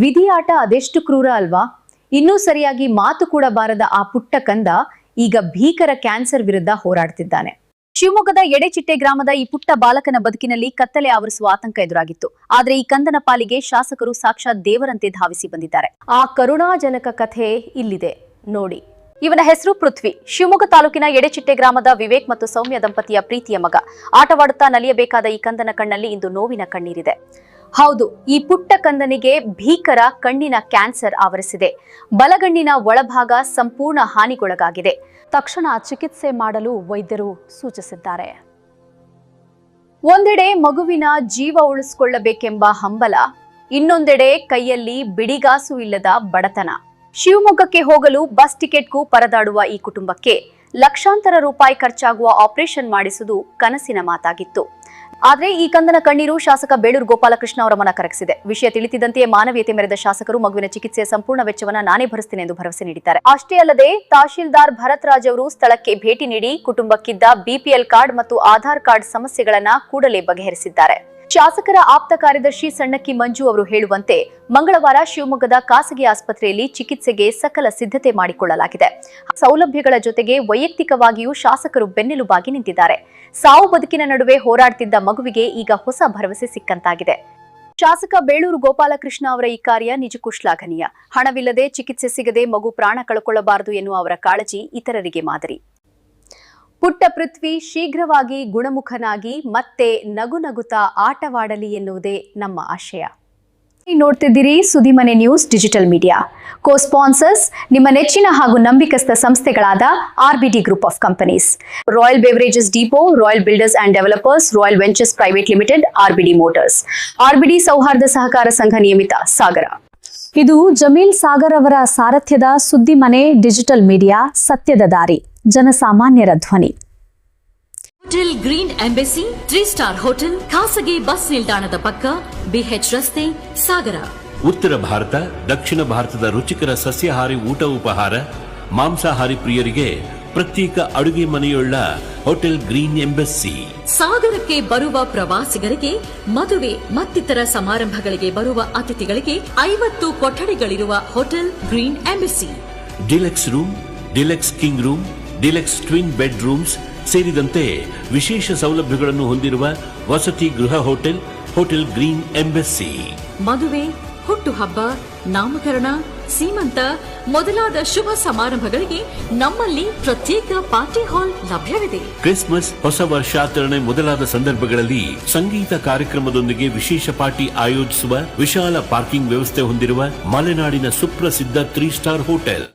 ವಿಧಿಯಾಟ ಅದೆಷ್ಟು ಕ್ರೂರ ಅಲ್ವಾ? ಇನ್ನೂ ಸರಿಯಾಗಿ ಮಾತು ಕೂಡ ಬಾರದ ಆ ಪುಟ್ಟ ಕಂದ ಈಗ ಭೀಕರ ಕ್ಯಾನ್ಸರ್ ವಿರುದ್ಧ ಹೋರಾಡ್ತಿದ್ದಾನೆ. ಶಿವಮೊಗ್ಗದ ಎಡೆಚಿಟ್ಟೆ ಗ್ರಾಮದ ಈ ಪುಟ್ಟ ಬಾಲಕನ ಬದುಕಿನಲ್ಲಿ ಕತ್ತಲೆ ಆವರಿಸುವ ಆತಂಕ ಎದುರಾಗಿತ್ತು. ಆದ್ರೆ ಈ ಕಂದನ ಪಾಲಿಗೆ ಶಾಸಕರು ಸಾಕ್ಷಾತ್ ದೇವರಂತೆ ಧಾವಿಸಿ ಬಂದಿದ್ದಾರೆ. ಆ ಕರುಣಾಜನಕ ಕಥೆ ಇಲ್ಲಿದೆ ನೋಡಿ. ಇವನ ಹೆಸರು ಪೃಥ್ವಿ. ಶಿವಮೊಗ್ಗ ತಾಲೂಕಿನ ಎಡೆಚಿಟ್ಟೆ ಗ್ರಾಮದ ವಿವೇಕ್ ಮತ್ತು ಸೌಮ್ಯ ದಂಪತಿಯ ಪ್ರೀತಿಯ ಮಗ. ಆಟವಾಡುತ್ತಾ ನಲಿಯಬೇಕಾದ ಈ ಕಂದನ ಕಣ್ಣಲ್ಲಿ ಇಂದು ನೋವಿನ ಕಣ್ಣೀರಿದೆ. ಹೌದು, ಈ ಪುಟ್ಟ ಕಂದನಿಗೆ ಭೀಕರ ಕಣ್ಣಿನ ಕ್ಯಾನ್ಸರ್ ಆವರಿಸಿದೆ. ಬಲಗಣ್ಣಿನ ಒಳಭಾಗ ಸಂಪೂರ್ಣ ಹಾನಿಗೊಳಗಾಗಿದೆ. ತಕ್ಷಣ ಚಿಕಿತ್ಸೆ ಮಾಡಲು ವೈದ್ಯರು ಸೂಚಿಸಿದ್ದಾರೆ. ಒಂದೆಡೆ ಮಗುವಿನ ಜೀವ ಉಳಿಸಿಕೊಳ್ಳಬೇಕೆಂಬ ಹಂಬಲ, ಇನ್ನೊಂದೆಡೆ ಕೈಯಲ್ಲಿ ಬಿಡಿಗಾಸು ಇಲ್ಲದ ಬಡತನ. ಶಿವಮೊಗ್ಗಕ್ಕೆ ಹೋಗಲು ಬಸ್ ಟಿಕೆಟ್ಗೂ ಪರದಾಡುವ ಈ ಕುಟುಂಬಕ್ಕೆ ಲಕ್ಷಾಂತರ ರೂಪಾಯಿ ಖರ್ಚಾಗುವ ಆಪರೇಷನ್ ಮಾಡಿಸುವುದು ಕನಸಿನ ಮಾತಾಗಿತ್ತು. ಆದರೆ ಈ ಕಂದನ ಕಣ್ಣೀರು ಶಾಸಕ ಬೇಳೂರು ಗೋಪಾಲಕೃಷ್ಣ ಅವರ ಮನ ಕರಗಿಸಿದೆ. ವಿಷಯ ತಿಳಿತಿದ್ದಂತೆಯೇ ಮಾನವೀಯತೆ ಮೆರೆದ ಶಾಸಕರು ಮಗುವಿನ ಚಿಕಿತ್ಸೆಯ ಸಂಪೂರ್ಣ ವೆಚ್ಚವನ್ನು ನಾನೇ ಭರಿಸುತ್ತೇನೆ ಎಂದು ಭರವಸೆ ನೀಡಿದ್ದಾರೆ. ಅಷ್ಟೇ ಅಲ್ಲದೆ ತಹಶೀಲ್ದಾರ್ ಭರತ್ ರಾಜ್ ಅವರು ಸ್ಥಳಕ್ಕೆ ಭೇಟಿ ನೀಡಿ ಕುಟುಂಬಕ್ಕಿದ್ದ ಬಿಪಿಎಲ್ ಕಾರ್ಡ್ ಮತ್ತು ಆಧಾರ್ ಕಾರ್ಡ್ ಸಮಸ್ಯೆಗಳನ್ನ ಕೂಡಲೇ ಬಗೆಹರಿಸಿದ್ದಾರೆ. ಶಾಸಕರ ಆಪ್ತ ಕಾರ್ಯದರ್ಶಿ ಸಣ್ಣಕ್ಕಿ ಮಂಜು ಅವರು ಹೇಳುವಂತೆ ಮಂಗಳವಾರ ಶಿವಮೊಗ್ಗದ ಖಾಸಗಿ ಆಸ್ಪತ್ರೆಯಲ್ಲಿ ಚಿಕಿತ್ಸೆಗೆ ಸಕಲ ಸಿದ್ಧತೆ ಮಾಡಿಕೊಳ್ಳಲಾಗಿದೆ. ಸೌಲಭ್ಯಗಳ ಜೊತೆಗೆ ವೈಯಕ್ತಿಕವಾಗಿಯೂ ಶಾಸಕರು ಬೆನ್ನೆಲುಬಾಗಿ ನಿಂತಿದ್ದಾರೆ. ಸಾವು ಬದುಕಿನ ನಡುವೆ ಹೋರಾಡ್ತಿದ್ದ ಮಗುವಿಗೆ ಈಗ ಹೊಸ ಭರವಸೆ ಸಿಕ್ಕಂತಾಗಿದೆ. ಶಾಸಕ ಬೇಳೂರು ಗೋಪಾಲಕೃಷ್ಣ ಅವರ ಈ ಕಾರ್ಯ ನಿಜಕ್ಕೂ ಶ್ಲಾಘನೀಯ. ಹಣವಿಲ್ಲದೆ ಚಿಕಿತ್ಸೆ ಸಿಗದೆ ಮಗು ಪ್ರಾಣ ಕಳ್ಕೊಳ್ಳಬಾರದು ಎನ್ನುವ ಅವರ ಕಾಳಜಿ ಇತರರಿಗೆ ಮಾದರಿ. ಪುಟ್ಟ ಪೃಥ್ವಿ ಶೀಘ್ರವಾಗಿ ಗುಣಮುಖನಾಗಿ ಮತ್ತೆ ನಗು ನಗುತ್ತಾ ಆಟವಾಡಲಿ ಎನ್ನುವುದೇ ನಮ್ಮ ಆಶಯ. ನೋಡ್ತಿದ್ದೀರಿ Suddimane news digital media. Co sponsors ನಿಮ್ಮ ನೆಚ್ಚಿನ ಹಾಗೂ ನಂಬಿಕಸ್ಥ ಸಂಸ್ಥೆಗಳಾದ RBD group of companies, royal beverages depot, royal builders and developers, royal ventures private limited, RBD motors, RBD ಸೌಹಾರ್ದ ಸಹಕಾರ ಸಂಘ ನಿಯಮಿತ, ಸಾಗರ. ಇದು ಜಮೀಲ್ ಸಾಗರ್ ಅವರ ಸಾರಥ್ಯದ ಸುದ್ದಿಮನೆ ಡಿಜಿಟಲ್ ಮೀಡಿಯಾ, ಸತ್ಯದ ದಾರಿ, ಜನಸಾಮಾನ್ಯರ ಧ್ವನಿ. Hotel green embassy 3 star hotel, ಖಾಸಗಿ ಬಸ್ ನಿಲ್ದಾಣದ ಪಕ್ಕ, ಬಿಎಚ್ ರಸ್ತೆ, ಸಾಗರ. ಉತ್ತರ ಭಾರತ, ದಕ್ಷಿಣ ಭಾರತದ ರುಚಿಕರ ಸಸ್ಯಾಹಾರಿ ಊಟ ಉಪಹಾರ, ಮಾಂಸಾಹಾರಿ ಪ್ರಿಯರಿಗೆ ಪ್ರತ್ಯೇಕ ಅಡುಗೆ ಮನೆಯುಳ್ಳ ಹೋಟೆಲ್ ಗ್ರೀನ್ ಎಂಬೆಸಿ. ಸಾಗರಕ್ಕೆ ಬರುವ ಪ್ರವಾಸಿಗರಿಗೆ, ಮದುವೆ ಮತ್ತಿತರ ಸಮಾರಂಭಗಳಿಗೆ ಬರುವ ಅತಿಥಿಗಳಿಗೆ 50 ಕೊಠಡಿಗಳಿರುವ hotel green embassy. Deluxe room, deluxe king room, deluxe twin bed rooms ಸೇರಿದಂತೆ ವಿಶೇಷ ಸೌಲಭ್ಯಗಳನ್ನು ಹೊಂದಿರುವ ವಸತಿ ಗೃಹ ಹೋಟೆಲ್, ಹೋಟೆಲ್ ಗ್ರೀನ್ ಎಂಬೆಸಿ. ಮದುವೆ, ಹುಟ್ಟುಹಬ್ಬ, ನಾಮಕರಣ, ಸೀಮಂತ ಮೊದಲಾದ ಶುಭ ಸಮಾರಂಭಗಳಿಗೆ ನಮ್ಮಲ್ಲಿ ಪ್ರತ್ಯೇಕ ಪಾರ್ಟಿ ಹಾಲ್ ಲಭ್ಯವಿದೆ. ಕ್ರಿಸ್ಮಸ್, ಹೊಸ ವರ್ಷಾಚರಣೆ ಮೊದಲಾದ ಸಂದರ್ಭಗಳಲ್ಲಿ ಸಂಗೀತ ಕಾರ್ಯಕ್ರಮದೊಂದಿಗೆ ವಿಶೇಷ ಪಾರ್ಟಿ ಆಯೋಜಿಸುವ ವಿಶಾಲ ಪಾರ್ಕಿಂಗ್ ವ್ಯವಸ್ಥೆ ಹೊಂದಿರುವ ಮಲೆನಾಡಿನ ಸುಪ್ರಸಿದ್ಧ 3 ಸ್ಟಾರ್ ಹೋಟೆಲ್.